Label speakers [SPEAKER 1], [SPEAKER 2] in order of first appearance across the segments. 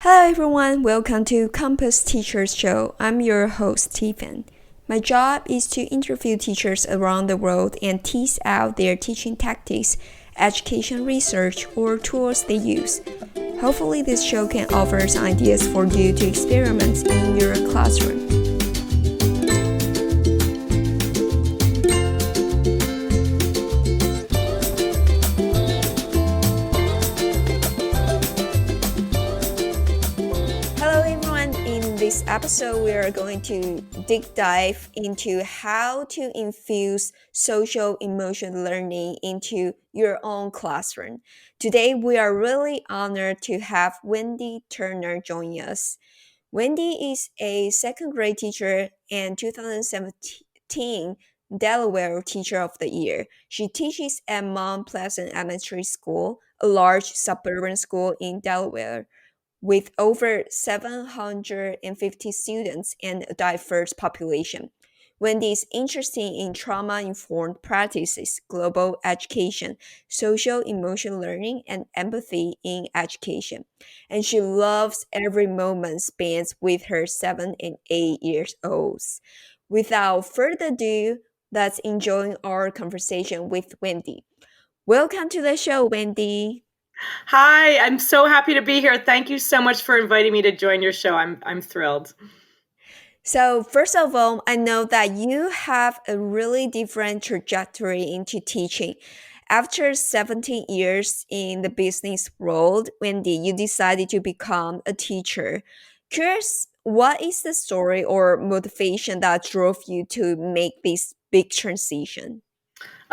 [SPEAKER 1] Hello everyone, welcome to Campus Teachers Show. I'm your host, Stephen. My job is to interview teachers around the world and tease out their teaching tactics, education research, or tools they use. Hopefully this show can offer some ideas for you to experiment in your classroom. In this episode, we are going to dive into how to infuse social emotion learning into your own classroom. Today, we are really honored to have Wendy Turner join us. Wendy is a second grade teacher and 2017 Delaware Teacher of the Year. She teaches at Mount Pleasant Elementary School, a large suburban school in Delaware with over 750 students and a diverse population. Wendy is interested in trauma-informed practices, global education, social emotional learning, and empathy in education. And she loves every moment spent with her 7 and 8 years olds. Without further ado, let's enjoy our conversation with Wendy. Welcome to the show, Wendy.
[SPEAKER 2] Hi, I'm so happy to be here. Thank you so much for inviting me to join your show. I'm thrilled.
[SPEAKER 1] So first of all, I know that you have a really different trajectory into teaching. After 17 years in the business world, Wendy, you decided to become a teacher. Curious, what is the story or motivation that drove you to make this big transition?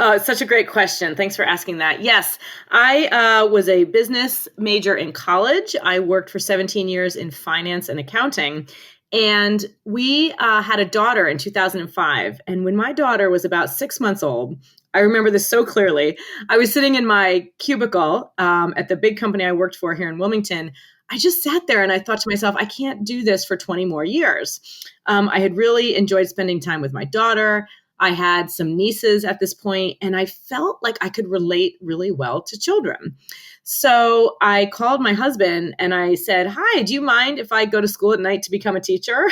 [SPEAKER 2] It's such a great question. Thanks for asking that. Yes, I was a business major in college. I worked for 17 years in finance and accounting. And we had a daughter in 2005. And when my daughter was about 6 months old, I remember this so clearly. I was sitting in my cubicle at the big company I worked for here in Wilmington. I just sat there and I thought to myself, I can't do this for 20 more years. I had really enjoyed spending time with my daughter. I had some nieces at this point, and I felt like I could relate really well to children. So I called my husband and I said, "Hi, do you mind if I go to school at night to become a teacher?"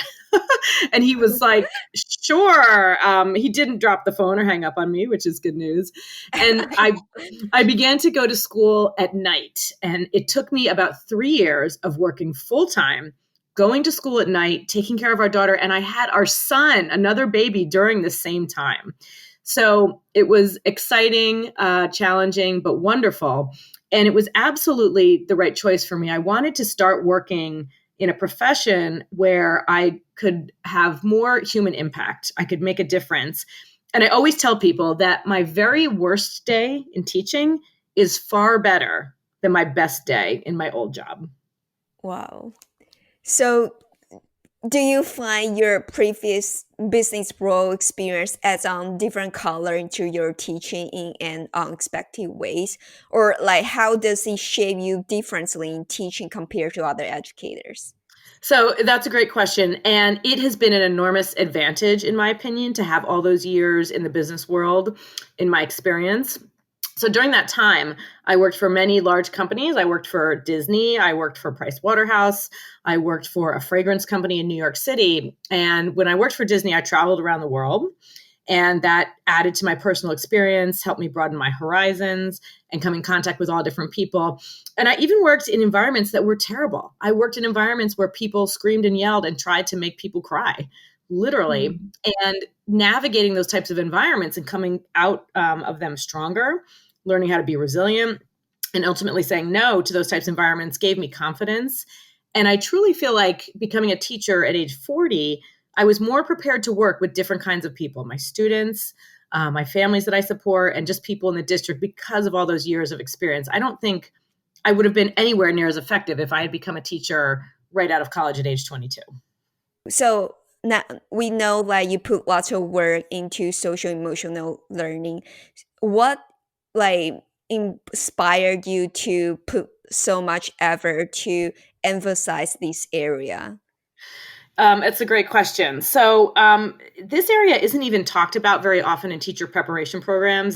[SPEAKER 2] And he was like, "Sure." He didn't drop the phone or hang up on me, which is good news. And I began to go to school at night, and it took me about 3 years of working full time, going to school at night, taking care of our daughter, and I had our son, another baby, during the same time. So it was exciting, challenging, but wonderful. And it was absolutely the right choice for me. I wanted to start working in a profession where I could have more human impact. I could make a difference. And I always tell people that my very worst day in teaching is far better than my best day in my old job.
[SPEAKER 1] Wow. So, do you find your previous business role experience adds on different color into your teaching in an unexpected ways? Or like how does it shape you differently in teaching compared to other educators?
[SPEAKER 2] So that's a great question. And it has been an enormous advantage, in my opinion, to have all those years in the business world, in my experience. So during that time, I worked for many large companies. I worked for Disney. I worked for Price Waterhouse. I worked for a fragrance company in New York City. And when I worked for Disney, I traveled around the world. And that added to my personal experience, helped me broaden my horizons and come in contact with all different people. And I even worked in environments that were terrible. I worked in environments where people screamed and yelled and tried to make people cry, literally. And navigating those types of environments and coming out of them stronger, learning how to be resilient, and ultimately saying no to those types of environments gave me confidence. And I truly feel like becoming a teacher at age 40, I was more prepared to work with different kinds of people, my students, my families that I support, and just people in the district because of all those years of experience. I don't think I would have been anywhere near as effective if I had become a teacher right out of college at age 22.
[SPEAKER 1] So now we know that you put lots of work into social emotional learning. What like inspired you to put so much effort to emphasize this area?
[SPEAKER 2] It's a great question. So this area isn't even talked about very often in teacher preparation programs.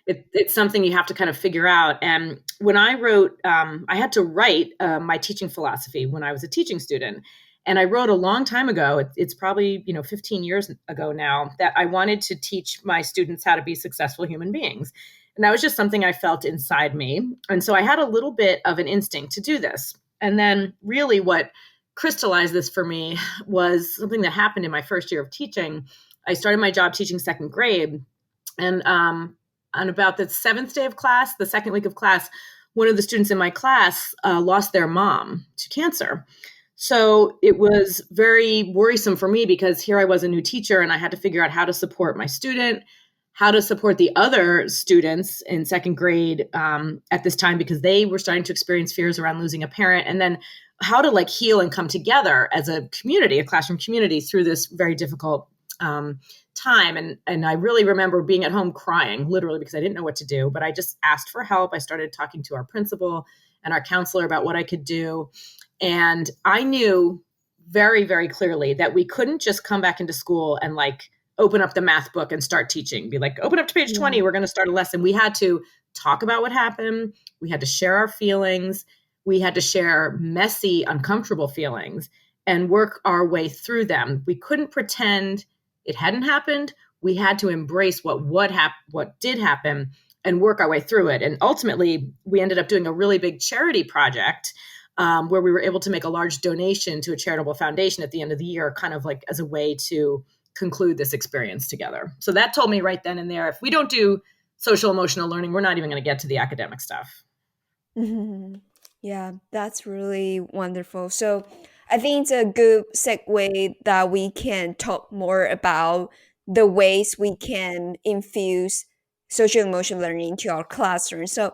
[SPEAKER 2] it's something you have to kind of figure out. And when I wrote, I had to write my teaching philosophy when I was a teaching student. And I wrote a long time ago, it's probably, 15 years ago now, that I wanted to teach my students how to be successful human beings. And that was just something I felt inside me. And so I had a little bit of an instinct to do this. And then really what crystallized this for me was something that happened in my first year of teaching. I started my job teaching second grade. And on about the seventh day of class, the second week of class, one of the students in my class lost their mom to cancer. So it was very worrisome for me because here I was a new teacher and I had to figure out how to support my student, how to support the other students in second grade at this time because they were starting to experience fears around losing a parent, and then how to heal and come together as a community, a classroom community through this very difficult time. And I really remember being at home crying, literally, because I didn't know what to do, but I just asked for help. I started talking to our principal and our counselor about what I could do. And I knew very, very clearly that we couldn't just come back into school and open up the math book and start teaching, be like, open up to page 20, we're going to start a lesson. We had to talk about what happened. We had to share our feelings. We had to share messy, uncomfortable feelings and work our way through them. We couldn't pretend it hadn't happened. We had to embrace what did happen and work our way through it. And ultimately, we ended up doing a really big charity project where we were able to make a large donation to a charitable foundation at the end of the year, kind of as a way to conclude this experience together. So that told me right then and there, if we don't do social emotional learning, we're not even going to get to the academic stuff.
[SPEAKER 1] Mhm. Yeah, that's really wonderful. So I think it's a good segue that we can talk more about the ways we can infuse social emotional learning into our classroom. So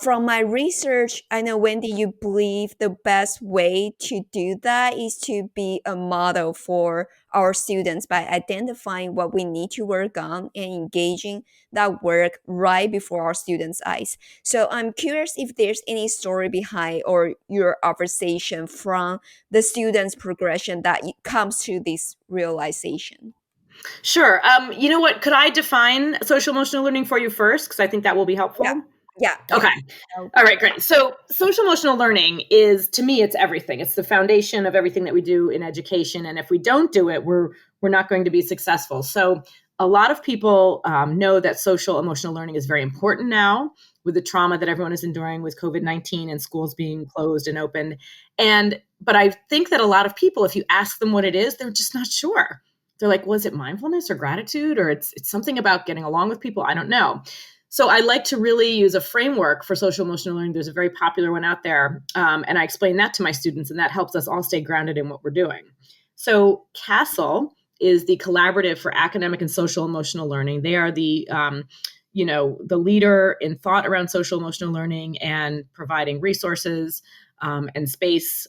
[SPEAKER 1] from my research, I know, Wendy, you believe the best way to do that is to be a model for our students by identifying what we need to work on and engaging that work right before our students' eyes. So I'm curious if there's any story behind or your observation from the students' progression that comes to this realization.
[SPEAKER 2] Sure. You know what? Could I define social emotional learning for you first? Because I think that will be helpful.
[SPEAKER 1] Yeah. Yeah.
[SPEAKER 2] Okay. All right, great. So social emotional learning is, to me, it's everything. It's the foundation of everything that we do in education. And if we don't do it, we're not going to be successful. So a lot of people know that social emotional learning is very important now with the trauma that everyone is enduring with COVID-19 and schools being closed and opened. But I think that a lot of people, if you ask them what it is, they're just not sure. They're like, was it mindfulness or gratitude, or it's something about getting along with people? I don't know. So I like to really use a framework for social emotional learning. There's a very popular one out there. And I explain that to my students, and that helps us all stay grounded in what we're doing. So CASEL is the Collaborative for Academic and Social Emotional Learning. They are the leader in thought around social emotional learning and providing resources and space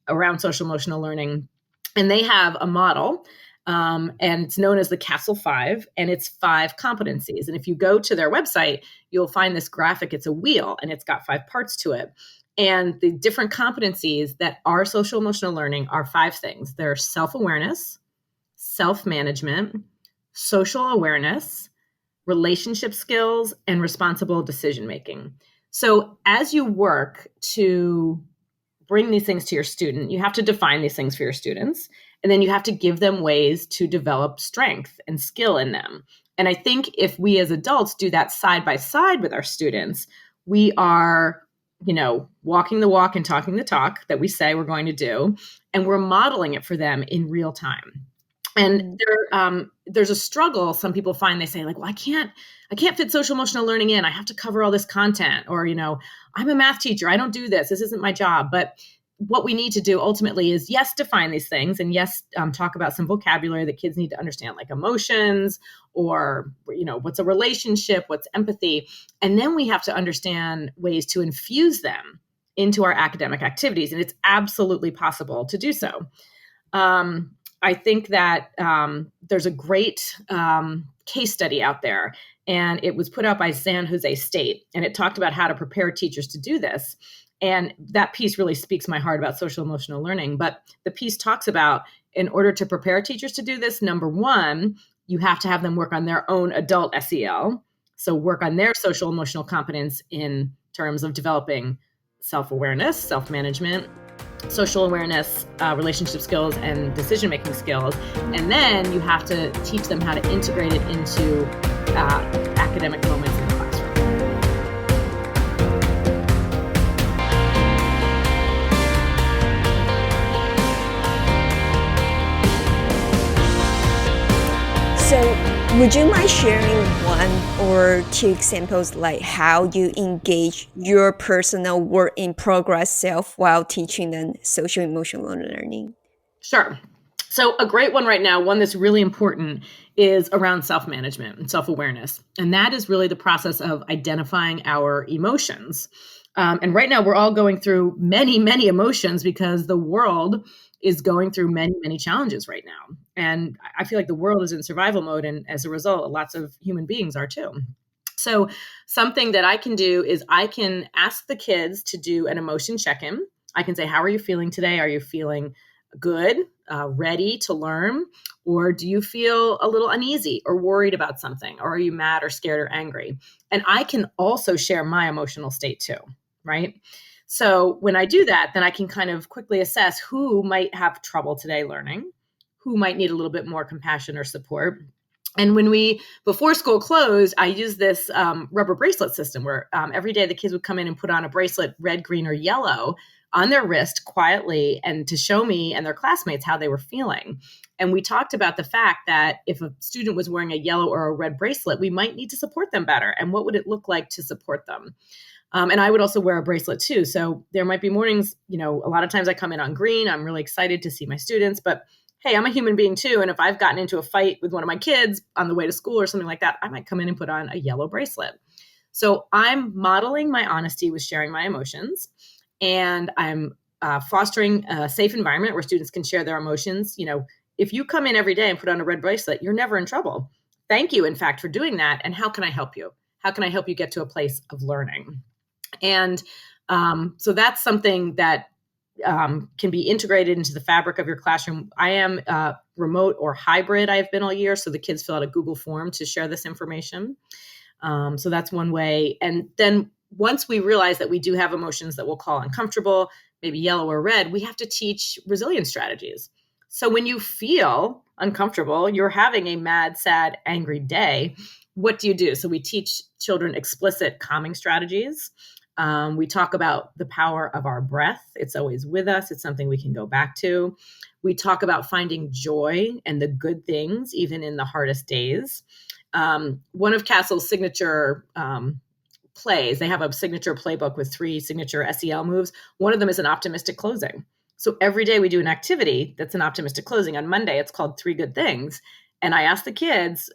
[SPEAKER 2] around social emotional learning. And they have a model. And it's known as the Castle 5, and it's 5 competencies. And if you go to their website, you'll find this graphic. It's a wheel, and it's got 5 parts to it. And the different competencies that are social emotional learning are 5 things. They're self-awareness, self-management, social awareness, relationship skills, and responsible decision-making. So as you work to bring these things to your student, you have to define these things for your students. And then you have to give them ways to develop strength and skill in them. And I think if we as adults do that side by side with our students, we are, walking the walk and talking the talk that we say we're going to do, and we're modeling it for them in real time. And there's a struggle. Some people find, they say well, I can't fit social emotional learning in. I have to cover all this content, or, I'm a math teacher. I don't do this. This isn't my job. But what we need to do ultimately is, yes, define these things, and yes, talk about some vocabulary that kids need to understand, like emotions, or, what's a relationship, what's empathy. And then we have to understand ways to infuse them into our academic activities. And it's absolutely possible to do so. I think that there's a great case study out there, and it was put out by San Jose State, and it talked about how to prepare teachers to do this. And that piece really speaks my heart about social emotional learning. But the piece talks about, in order to prepare teachers to do this, number one, you have to have them work on their own adult SEL. So work on their social emotional competence in terms of developing self-awareness, self-management, social awareness, relationship skills, and decision-making skills. And then you have to teach them how to integrate it into academic moments in the classroom.
[SPEAKER 1] So, would you mind sharing one or two examples like how you engage your personal work in progress self while teaching them social emotional learning?
[SPEAKER 2] Sure. So a great one right now, one that's really important, is around self-management and self-awareness. And that is really the process of identifying our emotions. And right now we're all going through many, many emotions because the world is going through many, many challenges right now. And I feel like the world is in survival mode. And as a result, lots of human beings are too. So something that I can do is I can ask the kids to do an emotion check-in. I can say, how are you feeling today? Are you feeling good, ready to learn? Or do you feel a little uneasy or worried about something? Or are you mad or scared or angry? And I can also share my emotional state too, right? So when I do that, then I can kind of quickly assess who might have trouble today learning, who might need a little bit more compassion or support. And before school closed, I used this rubber bracelet system where every day the kids would come in and put on a bracelet, red, green, or yellow, on their wrist quietly, and to show me and their classmates how they were feeling. And we talked about the fact that if a student was wearing a yellow or a red bracelet, we might need to support them better. And what would it look like to support them? And I would also wear a bracelet too. So there might be mornings, a lot of times I come in on green. I'm really excited to see my students, but hey, I'm a human being too. And if I've gotten into a fight with one of my kids on the way to school or something like that, I might come in and put on a yellow bracelet. So I'm modeling my honesty with sharing my emotions. And I'm fostering a safe environment where students can share their emotions. If you come in every day and put on a red bracelet, you're never in trouble. Thank you, in fact, for doing that. And how can I help you? How can I help you get to a place of learning? And so that's something that can be integrated into the fabric of your classroom. I am remote or hybrid. I've been all year. So the kids fill out a Google form to share this information. So that's one way. And then once we realize that we do have emotions that we'll call uncomfortable, maybe yellow or red, we have to teach resilience strategies. So when you feel uncomfortable, you're having a mad, sad, angry day, what do you do? So we teach children explicit calming strategies. We talk about the power of our breath. It's always with us. It's something we can go back to. We talk about finding joy and the good things, even in the hardest days. One of Castle's signature plays, they have a signature playbook with 3 signature SEL moves. One of them is an optimistic closing. So every day we do an activity that's an optimistic closing. On Monday, it's called 3 Good Things. And I ask the kids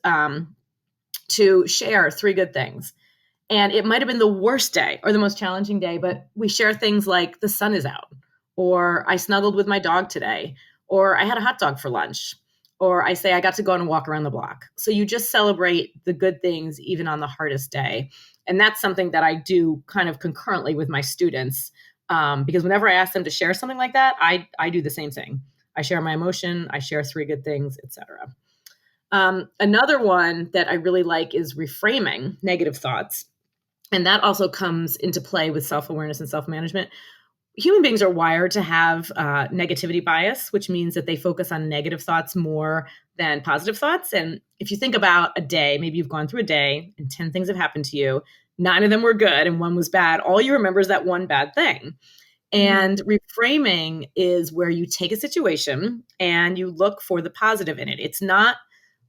[SPEAKER 2] to share 3 good things. And it might have been the worst day or the most challenging day, but we share things like the sun is out, or I snuggled with my dog today, or I had a hot dog for lunch, or I say I got to go on a walk around the block. So you just celebrate the good things even on the hardest day. And that's something that I do kind of concurrently with my students, because whenever I ask them to share something like that, I do the same thing. I share my emotion, I share 3 good things, etc. Another one that I really like is reframing negative thoughts. And that also comes into play with self-awareness and self-management. Human beings are wired to have negativity bias, which means that they focus on negative thoughts more than positive thoughts. And if you think about a day, maybe you've gone through a day and 10 things have happened to you. 9 of them were good and 1 was bad. All you remember is that one bad thing. And reframing is where you take a situation and you look for the positive in it. It's not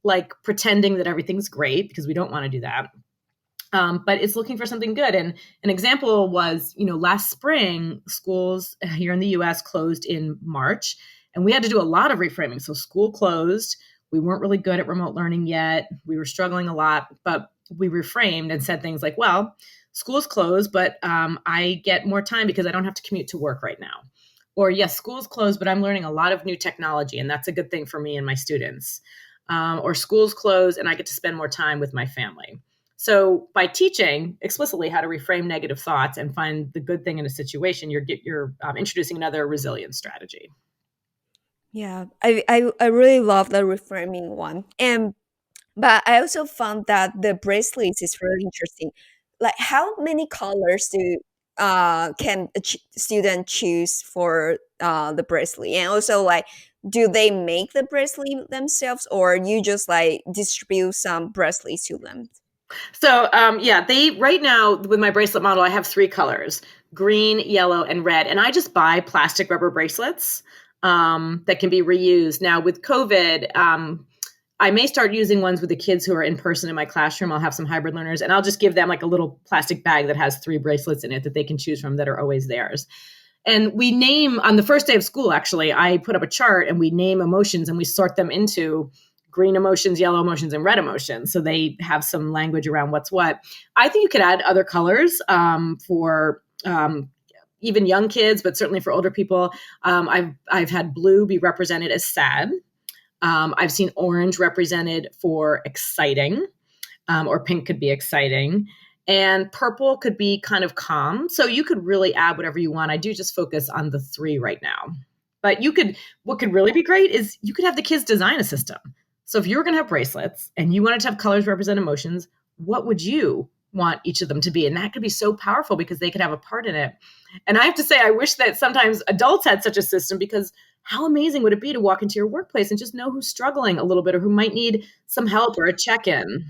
[SPEAKER 2] like pretending that everything's great, because we don't want to do that. But it's looking for something good. And an example was, last spring, schools here in the US closed in March, and we had to do a lot of reframing. So school closed. We weren't really good at remote learning yet. We were struggling a lot, but we reframed and said things like, well, school's closed, but I get more time because I don't have to commute to work right now. Or yes, school's closed, but I'm learning a lot of new technology, and that's a good thing for me and my students. Or school's closed and I get to spend more time with my family. So by teaching explicitly how to reframe negative thoughts and find the good thing in a situation, you're introducing another resilience strategy.
[SPEAKER 1] Yeah, I really love the reframing one. And But I also found that the bracelets is really interesting. Like, how many colors do can a student choose for the bracelet? And also, like, do they make the bracelet themselves, or you just like distribute some bracelets to them?
[SPEAKER 2] So yeah, they right now with my bracelet model, I have three colors: green, yellow, and red. And I just buy plastic rubber bracelets that can be reused. Now with COVID, I may start using ones with the kids who are in person in my classroom. I'll have some hybrid learners and I'll just give them like a little plastic bag that has three bracelets in it that they can choose from that are always theirs. And we name on the first day of school, actually, I put up a chart and we name emotions and we sort them into green emotions, yellow emotions, and red emotions. So they have some language around what's what. I think you could add other colors for even young kids, but certainly for older people. I've had blue be represented as sad. I've seen orange represented for exciting, or pink could be exciting. And purple could be kind of calm. So you could really add whatever you want. I do just focus on the three right now. But what could really be great is you could have the kids design a system. So if you were going to have bracelets and you wanted to have colors represent emotions, what would you want each of them to be? And that could be so powerful because they could have a part in it. And I have to say, I wish that sometimes adults had such a system, because how amazing would it be to walk into your workplace and just know who's struggling a little bit or who might need some help or a check-in?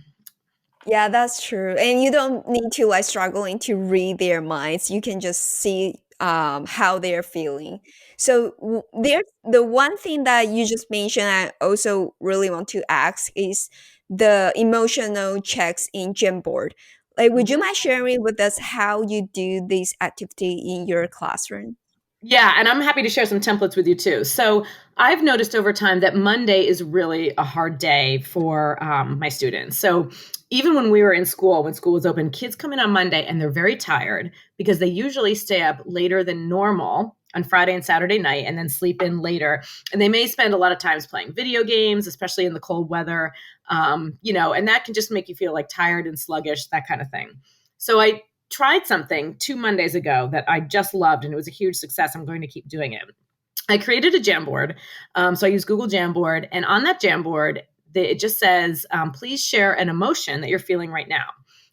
[SPEAKER 1] Yeah, that's true. And you don't need to like struggling to read their minds. You can just see how they're feeling. So there's the one thing that you just mentioned I also really want to ask is the emotional checks in Jamboard. Like, would you
[SPEAKER 2] Mhm.
[SPEAKER 1] mind sharing with us how you do this activity in your classroom?
[SPEAKER 2] Yeah, and I'm happy to share some templates with you too. So I've noticed over time that Monday is really a hard day for my students. So even when we were in school, when school was open, kids come in on Monday and they're very tired because they usually stay up later than normal on Friday and Saturday night and then sleep in later. And they may spend a lot of times playing video games, especially in the cold weather, and that can just make you feel like tired and sluggish, that kind of thing. So I tried something 2 Mondays ago that I just loved, and it was a huge success. I'm going to keep doing it. I created a Jamboard. So I use Google Jamboard, and on that Jamboard, it just says, please share an emotion that you're feeling right now.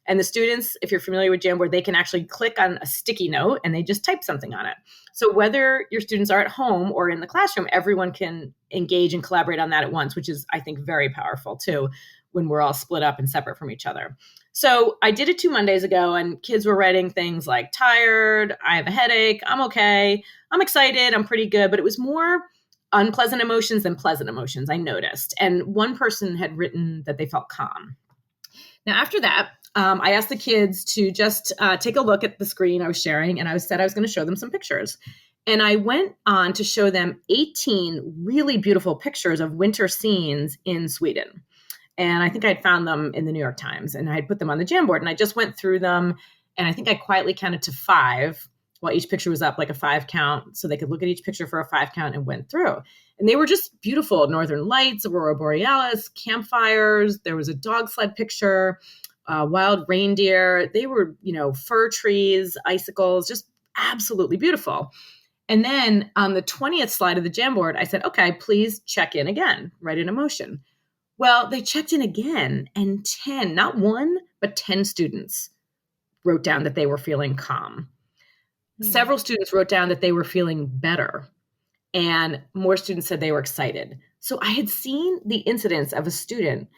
[SPEAKER 2] And the students, if you're familiar with Jamboard, they can actually click on a sticky note and they just type something on it. So whether your students are at home or in the classroom, everyone can engage and collaborate on that at once, which is, I think, very powerful too, when we're all split up and separate from each other. So I did it 2 Mondays ago, and kids were writing things like tired, I have a headache, I'm okay, I'm excited, I'm pretty good. But it was more unpleasant emotions than pleasant emotions, I noticed. And one person had written that they felt calm. Now, after that, I asked the kids to just take a look at the screen I was sharing, and I said I was going to show them some pictures. And I went on to show them 18 really beautiful pictures of winter scenes in Sweden. And I think I'd found them in the New York Times, and I had put them on the Jamboard, and I just went through them. And I think I quietly counted to five while each picture was up, like a 5 count. So they could look at each picture for a 5 count and went through. And they were just beautiful: Northern Lights, Aurora Borealis, campfires. There was a dog sled picture, wild reindeer. They were, fir trees, icicles, just absolutely beautiful. And then on the 20th slide of the Jamboard, I said, okay, please check in again, write an emotion. Well, they checked in again, and 10, not one, but 10 students wrote down that they were feeling calm.
[SPEAKER 1] Hmm.
[SPEAKER 2] Several students wrote down that they were feeling better, and more students said they were excited. So I had seen the incidence of a student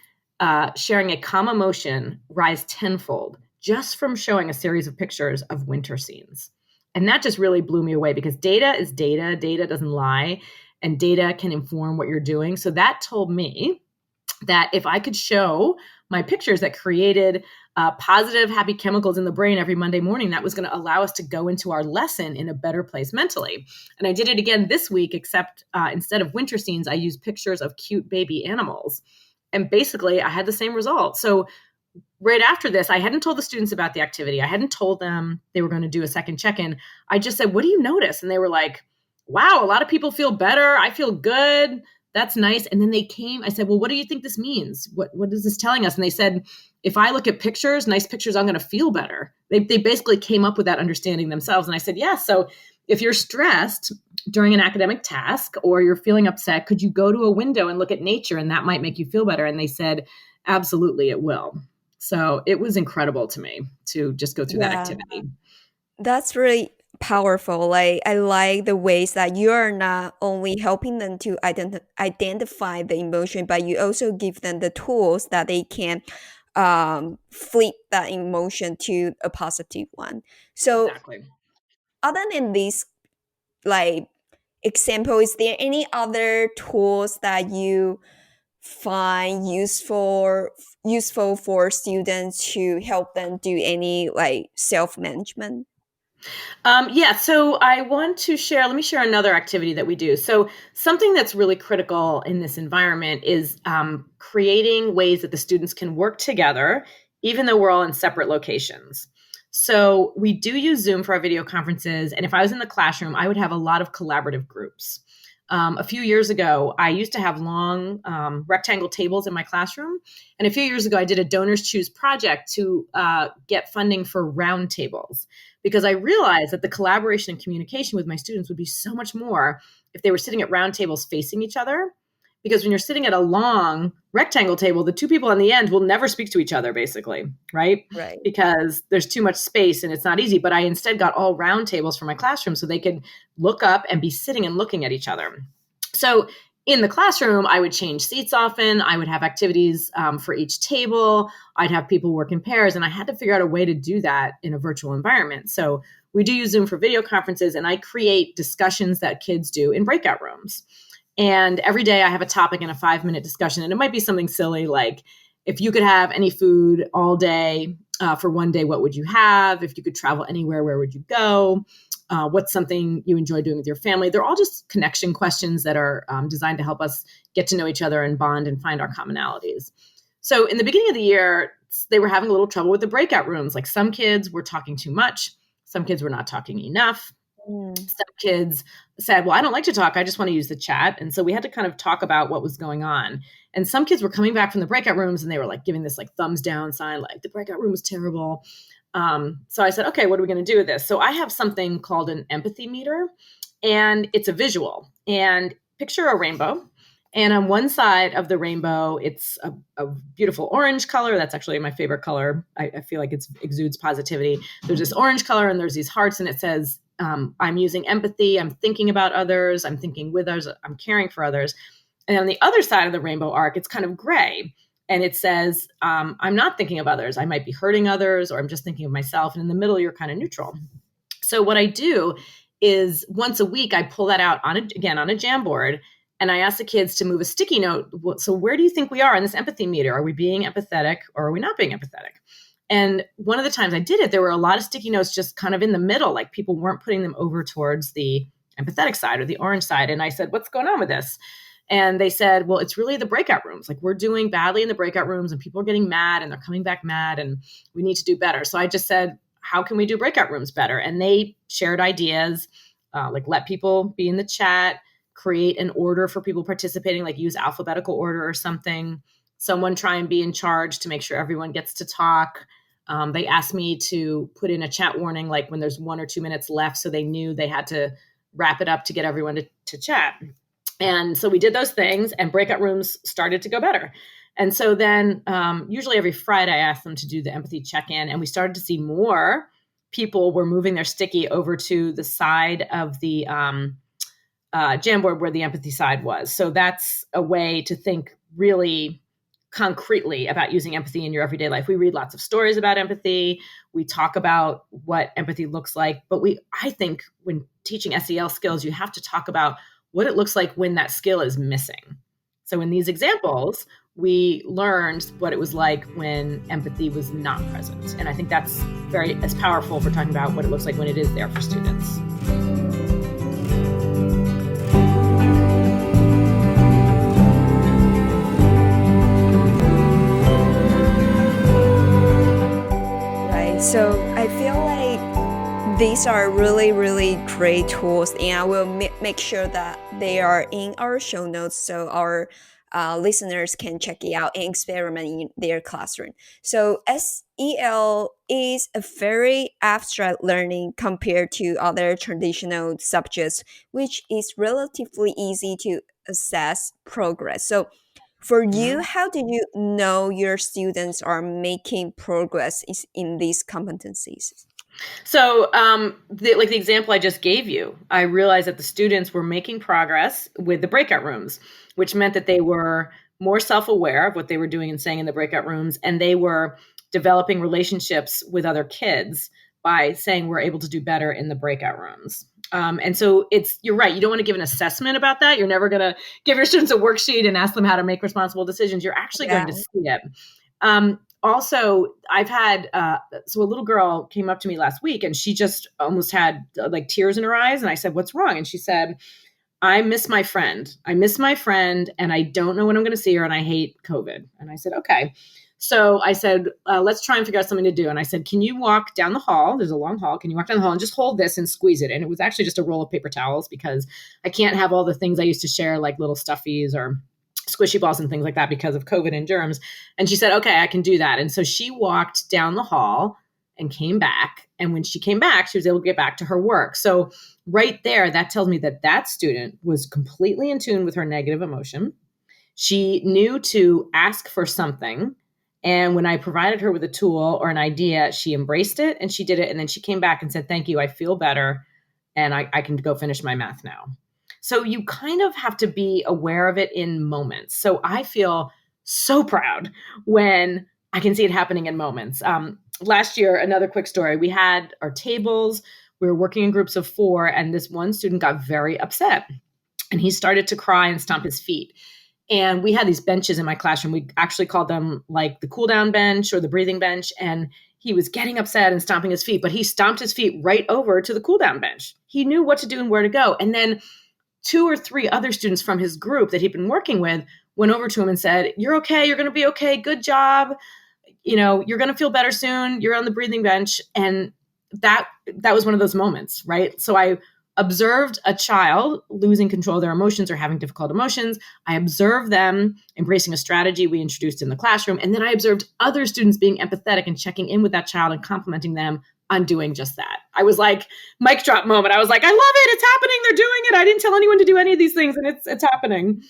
[SPEAKER 2] sharing a calm emotion rise tenfold just from showing a series of pictures of winter scenes. And that just really blew me away, because data is data. Data doesn't lie, and data can inform what you're doing. So that told me that if I could show my pictures that created positive, happy chemicals in the brain every Monday morning, that was going to allow us to go into our lesson in a better place mentally. And I did it again this week, except instead of winter scenes, I used pictures of cute baby animals. And basically, I had the same result. So right after this, I hadn't told the students about the activity. I hadn't told them they were going to do a second check-in. I just said, what do you notice? And they were like, wow, a lot of people feel better. I feel good. That's nice. And then they came, I said, well, what do you think this means? What is this telling us? And they said, if I look at pictures, nice pictures, I'm going to feel better. They basically came up with that understanding themselves. And I said, yeah, so if you're stressed during an academic task or you're feeling upset, could you go to a window and look at nature, and that might make you feel better? And they said, absolutely it will. So it was incredible to me to just go through that
[SPEAKER 1] Yeah,
[SPEAKER 2] activity.
[SPEAKER 1] that's really powerful. Like I like the ways that you are not only helping them to identify the emotion, but you also give them the tools that they can flip that emotion to a positive one. So
[SPEAKER 2] Exactly.
[SPEAKER 1] other than this, like example, is there any other tools that you find useful for students to help them do any like self management?
[SPEAKER 2] Yeah, so I want to share, let me share another activity that we do. So, something that's really critical in this environment is creating ways that the students can work together, even though we're all in separate locations. So, we do use Zoom for our video conferences. And if I was in the classroom, I would have a lot of collaborative groups. A few years ago, I used to have long rectangle tables in my classroom. And a few years ago, I did a Donors Choose project to get funding for round tables because I realized that the collaboration and communication with my students would be so much more if they were sitting at round tables facing each other. Because when you're sitting at a long rectangle table, the two people on the end will never speak to each other, basically, right?
[SPEAKER 1] Right.
[SPEAKER 2] Because there's too much space and it's not easy. But I instead got all round tables for my classroom so they could look up and be sitting and looking at each other. So in the classroom, I would change seats often. I would have activities for each table. I'd have people work in pairs, and I had to figure out a way to do that in a virtual environment. So we do use Zoom for video conferences, and I create discussions that kids do in breakout rooms. And every day I have a topic and a 5-minute discussion, and it might be something silly like, if you could have any food all day for one day, what would you have? If you could travel anywhere, where would you go? What's something you enjoy doing with your family? They're all just connection questions that are designed to help us get to know each other and bond and find our commonalities. So in the beginning of the year, they were having a little trouble with the breakout rooms. Like some kids were talking too much. Some kids were not talking enough.
[SPEAKER 1] Mm.
[SPEAKER 2] Some kids said, well, I don't like to talk. I just want to use the chat. And so we had to kind of talk about what was going on. And some kids were coming back from the breakout rooms and they were like giving this like thumbs down sign, like the breakout room was terrible. So I said, okay, what are we going to do with this? So I have something called an empathy meter, and it's a visual. And picture a rainbow. And on one side of the rainbow, it's a beautiful orange color. That's actually my favorite color. I feel like it exudes positivity. There's this orange color and there's these hearts, and it says, I'm using empathy. I'm thinking about others. I'm thinking with others. I'm caring for others. And on the other side of the rainbow arc, it's kind of gray. And it says, I'm not thinking of others. I might be hurting others, or I'm just thinking of myself. And in the middle, you're kind of neutral. So what I do is once a week, I pull that out on a Jamboard, and I ask the kids to move a sticky note. So where do you think we are in this empathy meter? Are we being empathetic or are we not being empathetic? And one of the times I did it, there were a lot of sticky notes just kind of in the middle, like people weren't putting them over towards the empathetic side or the orange side. And I said, what's going on with this? And they said, well, it's really the breakout rooms. Like we're doing badly in the breakout rooms and people are getting mad and they're coming back mad and we need to do better. So I just said, how can we do breakout rooms better? And they shared ideas, like let people be in the chat, create an order for people participating, like use alphabetical order or something. Someone try and be in charge to make sure everyone gets to talk. They asked me to put in a chat warning, like when there's 1 or 2 minutes left, so they knew they had to wrap it up to get everyone to chat. And so we did those things and breakout rooms started to go better. And so then usually every Friday I asked them to do the empathy check-in, and we started to see more people were moving their sticky over to the side of the Jamboard where the empathy side was. So that's a way to think really concretely about using empathy in your everyday life. We read lots of stories about empathy. We talk about what empathy looks like. But I think when teaching SEL skills, you have to talk about what it looks like when that skill is missing. So in these examples, we learned what it was like when empathy was not present. And I think that's very as powerful for talking about what it looks like when it is there for students.
[SPEAKER 1] So I feel like these are really, really great tools, and I will make sure that they are in our show notes so our listeners can check it out and experiment in their classroom. So SEL is a very abstract learning compared to other traditional subjects, which is relatively easy to assess progress. So For
[SPEAKER 2] Mhm.
[SPEAKER 1] you, how do you know your students are making progress in these competencies?
[SPEAKER 2] So, like the example I just gave you, I realized that the students were making progress with the breakout rooms, which meant that they were more self aware of what they were doing and saying in the breakout rooms, and they were developing relationships with other kids by saying we're able to do better in the breakout rooms. And so you're right. You don't want to give an assessment about that. You're never going to give your students a worksheet and ask them how to make responsible decisions. You're actually going
[SPEAKER 1] Yeah.
[SPEAKER 2] to see it. Also, I've had so a little girl came up to me last week and she just almost had like tears in her eyes, and I said, "What's wrong?" And she said, "I miss my friend. I miss my friend, and I don't know when I'm going to see her, and I hate COVID." And I said, "Okay." So I said, "Let's try and figure out something to do." And I said, "Can you walk down the hall? There's a long hall. Can you walk down the hall and just hold this and squeeze it?" And it was actually just a roll of paper towels because I can't have all the things I used to share, like little stuffies or squishy balls and things like that because of COVID and germs. And she said, "Okay, I can do that." And so she walked down the hall and came back. And when she came back, she was able to get back to her work. So right there, that tells me that that student was completely in tune with her negative emotion. She knew to ask for something. And when I provided her with a tool or an idea, she embraced it and she did it. And then she came back and said, "Thank you. I feel better. And I can go finish my math now." So you kind of have to be aware of it in moments. So I feel so proud when I can see it happening in moments. Last year, another quick story, we had our tables, we were working in groups of 4, and this one student got very upset and he started to cry and stomp his feet. And we had these benches in my classroom. We actually called them like the cool down bench or the breathing bench. And he was getting upset and stomping his feet, but he stomped his feet right over to the cool down bench. He knew what to do and where to go. And then 2 or 3 other students from his group that he'd been working with went over to him and said, "You're okay. You're going to be okay. Good job. You're going to feel better soon. You're on the breathing bench." And that was one of those moments, right? So I observed a child losing control of their emotions or having difficult emotions. I observed them embracing a strategy we introduced in the classroom. And then I observed other students being empathetic and checking in with that child and complimenting them on doing just that. I was like, mic drop moment. I was like, "I love it. It's happening. They're doing it. I didn't tell anyone to do any of these things, and it's happening."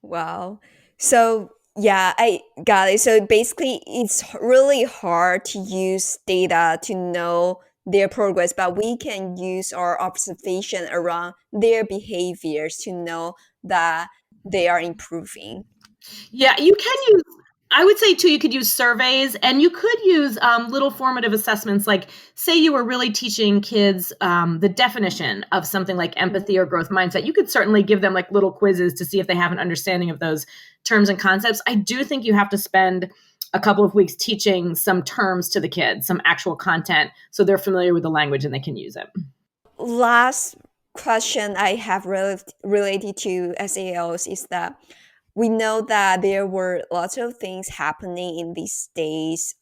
[SPEAKER 1] Wow. So, yeah, I got it. So basically, it's really hard to use data to know their progress, but we can use our observation around their behaviors to know that they are improving.
[SPEAKER 2] Yeah, you can use, I would say too, you could use surveys and you could use little formative assessments. Like, say you were really teaching kids the definition of something like empathy or growth mindset. You could certainly give them like little quizzes to see if they have an understanding of those terms and concepts. I do think you have to spend a couple of weeks teaching some terms to the kids, some actual content, so they're familiar with the language and they can use it.
[SPEAKER 1] Last question I have related to SALs is that we know that there were lots of things happening in these days,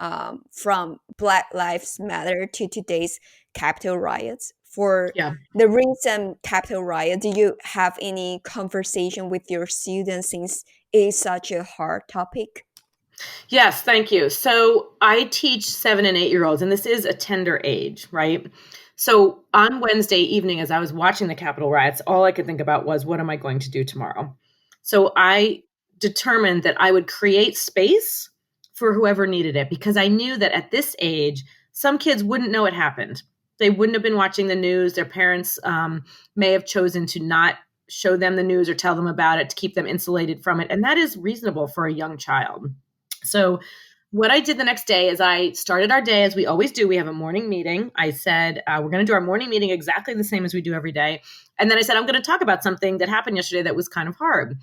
[SPEAKER 1] from Black Lives Matter to today's Capitol riots. For
[SPEAKER 2] Yeah.
[SPEAKER 1] the recent Capitol riot, do you have any conversation with your students since it is such a hard topic?
[SPEAKER 2] Yes, thank you. So I teach 7 and 8 year olds, and this is a tender age, right? So on Wednesday evening, as I was watching the Capitol riots, all I could think about was, what am I going to do tomorrow? So I determined that I would create space for whoever needed it because I knew that at this age, some kids wouldn't know it happened. They wouldn't have been watching the news. Their parents may have chosen to not show them the news or tell them about it to keep them insulated from it. And that is reasonable for a young child. So what I did the next day is I started our day as we always do. We have a morning meeting. I said, we're going to do our morning meeting exactly the same as we do every day. And then I said, I'm going to talk about something that happened yesterday that was kind of hard.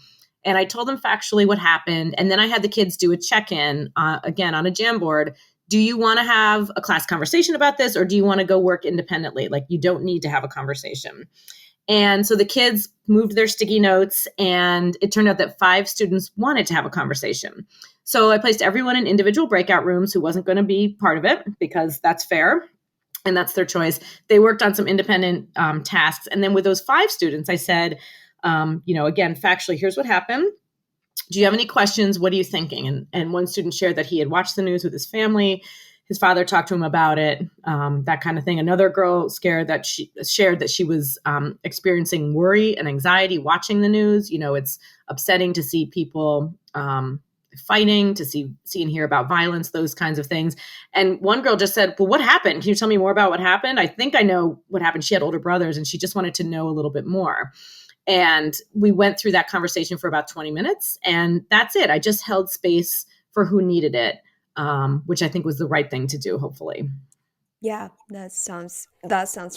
[SPEAKER 2] And I told them factually what happened. And then I had the kids do a check-in, again, on a Jamboard. Do you want to have a class conversation about this, or do you want to go work independently? Like, you don't need to have a conversation. And so the kids moved their sticky notes, and it turned out that 5 students wanted to have a conversation. So I placed everyone in individual breakout rooms who wasn't going to be part of it because that's fair and that's their choice. They worked on some independent tasks. And then with those 5 students, I said, again, factually, here's what happened. Do you have any questions? What are you thinking? And one student shared that he had watched the news with his family. his father talked to him about it, that kind of thing. Another girl shared that she was experiencing worry and anxiety watching the news. It's upsetting to see people fighting, to see and hear about violence, those kinds of things. And one girl just said, well, what happened? Can you tell me more about what happened? I think I know what happened. She had older brothers and she just wanted to know a little bit more. And we went through that conversation for about 20 minutes. And that's it. I just held space for who needed it, which I think was the right thing to do, hopefully.
[SPEAKER 1] Yeah, that sounds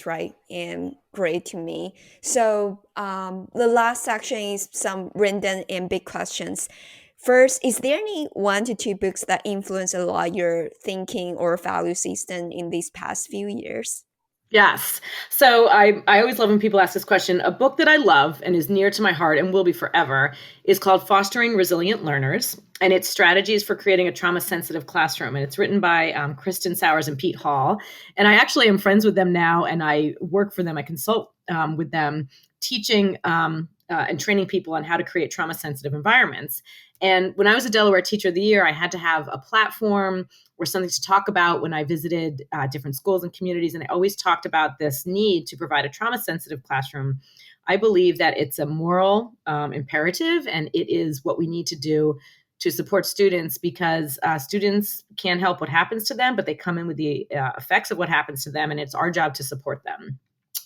[SPEAKER 1] right and great to me. So the last section is some random and big questions. First, is there any 1 to 2 books that influence a lot your thinking or value system in these past few years?
[SPEAKER 2] Yes. So I always love when people ask this question. A book that I love and is near to my heart and will be forever is called Fostering Resilient Learners, and it's strategies for creating a trauma-sensitive classroom. And it's written by Kristen Sowers and Pete Hall. And I actually am friends with them now, and I work for them. I consult with them, teaching and training people on how to create trauma-sensitive environments. And when I was a Delaware Teacher of the Year, I had to have a platform or something to talk about when I visited different schools and communities. And I always talked about this need to provide a trauma-sensitive classroom. I believe that it's a moral imperative, and it is what we need to do to support students, because students can't help what happens to them, but they come in with the effects of what happens to them, and it's our job to support them.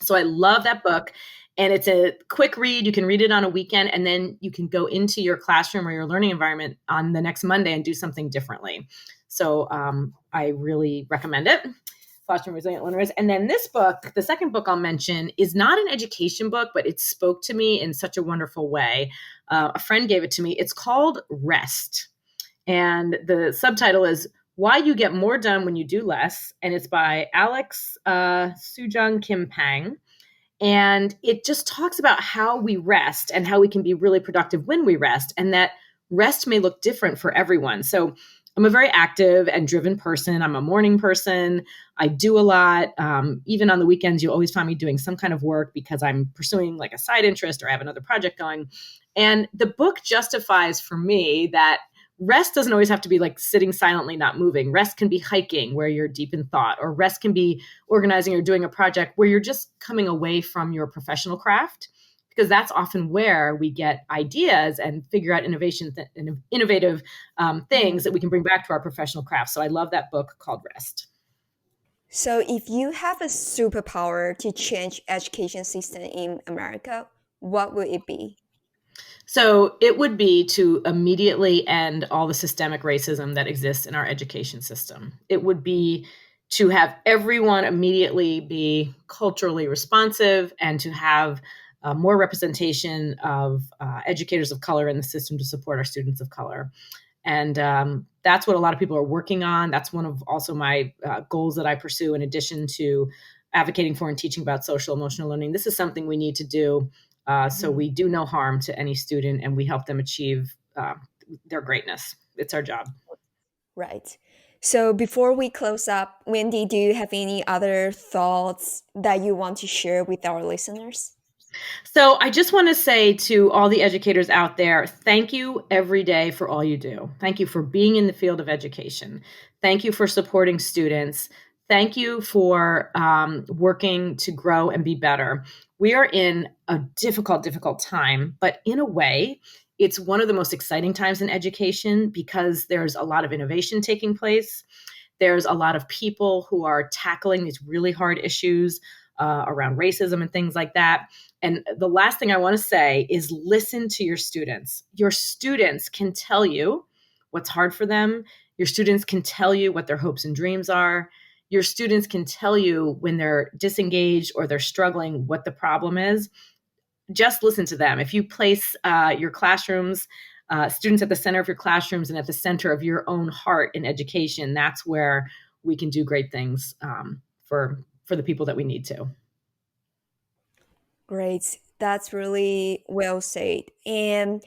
[SPEAKER 2] So I love that book. And it's a quick read. You can read it on a weekend, and then you can go into your classroom or your learning environment on the next Monday and do something differently. So I really recommend it, Fostering Resilient Learners. And then this book, the second book I'll mention, is not an education book, but it spoke to me in such a wonderful way. A friend gave it to me. It's called Rest. And the subtitle is Why You Get More Done When You Do Less. And it's by Alex Sujung Kim Pang. And it just talks about how we rest and how we can be really productive when we rest, and that rest may look different for everyone. So I'm a very active and driven person. I'm a morning person. I do a lot. Even on the weekends, you always find me doing some kind of work because I'm pursuing like a side interest or I have another project going. And the book justifies for me that rest doesn't always have to be like sitting silently, not moving. Rest can be hiking where you're deep in thought, or rest can be organizing or doing a project where you're just coming away from your professional craft, because that's often where we get ideas and figure out innovative things that we can bring back to our professional craft. So I love that book called Rest.
[SPEAKER 1] So if you have a superpower to change education system in America, what would it be?
[SPEAKER 2] So it would be to immediately end all the systemic racism that exists in our education system. It would be to have everyone immediately be culturally responsive and to have more representation of educators of color in the system to support our students of color. And that's what a lot of people are working on. That's one of also my goals that I pursue, in addition to advocating for and teaching about social emotional learning. This is something we need to do so we do no harm to any student, and we help them achieve their greatness. It's our job.
[SPEAKER 1] Right. So before we close up, Wendy, do you have any other thoughts that you want to share with our listeners?
[SPEAKER 2] So I just want to say to all the educators out there, thank you every day for all you do. Thank you for being in the field of education. Thank you for supporting students. Thank you for working to grow and be better. We are in a difficult time, but in a way, it's one of the most exciting times in education because there's a lot of innovation taking place. There's a lot of people who are tackling these really hard issues around racism and things like that. And the last thing I want to say is listen to your students. Your students can tell you what's hard for them. Your students can tell you what their hopes and dreams are. Your students can tell you when they're disengaged or they're struggling, what the problem is. Just listen to them. If you place your classrooms, students at the center of your classrooms and at the center of your own heart in education, that's where we can do great things for the people that we need to.
[SPEAKER 1] Great. That's really well said. And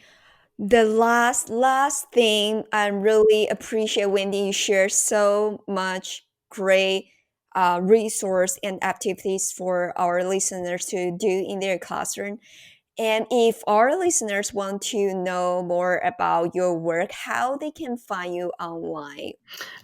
[SPEAKER 1] the last thing, I really appreciate Wendy, you share so much great resource and activities for our listeners to do in their classroom. And if our listeners want to know more about your work, how they can find you online?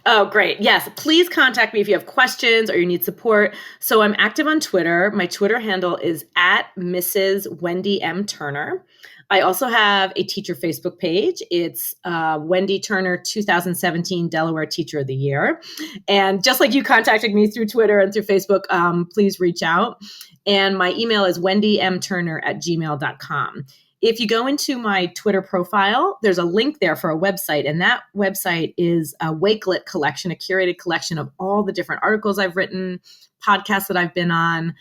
[SPEAKER 2] Oh, great. Yes. Please contact me if you have questions or you need support. So I'm active on Twitter. My Twitter handle is at Mrs. Wendy M. Turner. I also have a teacher Facebook page. It's Wendy Turner 2017 Delaware Teacher of the Year. And just like you contacted me through Twitter and through Facebook, please reach out. And my email is wendymturner@gmail.com. If you go into my Twitter profile, there's a link there for a website. And that website is a Wakelet collection, a curated collection of all the different articles I've written, podcasts that I've been on,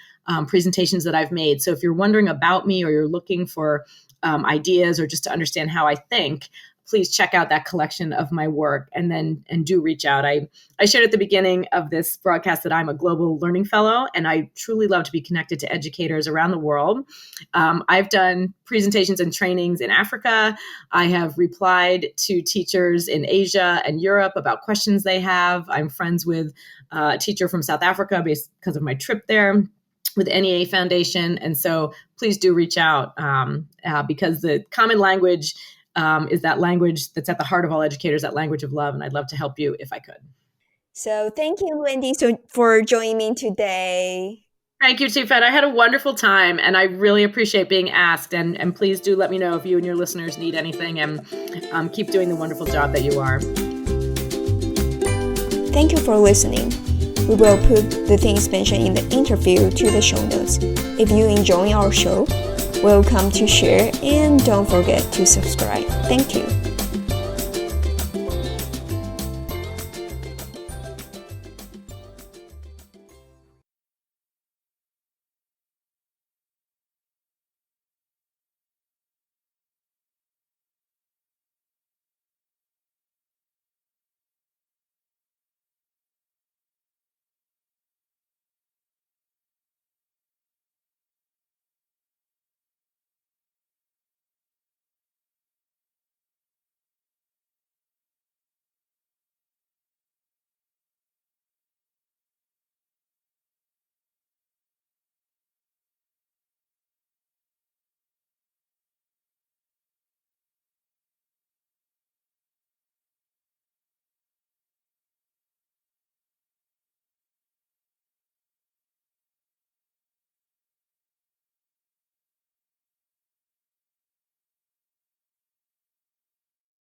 [SPEAKER 2] presentations that I've made. So if you're wondering about me or you're looking for ideas or just to understand how I think, please check out that collection of my work and do reach out. I shared at the beginning of this broadcast that I'm a global learning fellow, and I truly love to be connected to educators around the world. I've done presentations and trainings in Africa. I have replied to teachers in Asia and Europe about questions they have. I'm friends with a teacher from South Africa because of my trip there with NEA Foundation. And so please do reach out because the common language is that language that's at the heart of all educators, that language of love. And I'd love to help you if I could.
[SPEAKER 1] So thank you, Wendy, for joining me today.
[SPEAKER 2] Thank you, Tifet. I had a wonderful time, and I really appreciate being asked. And please do let me know if you and your listeners need anything, and keep doing the wonderful job that you are.
[SPEAKER 1] Thank you for listening. We will put the things mentioned in the interview to the show notes. If you enjoy our show, welcome to share and don't forget to subscribe. Thank you.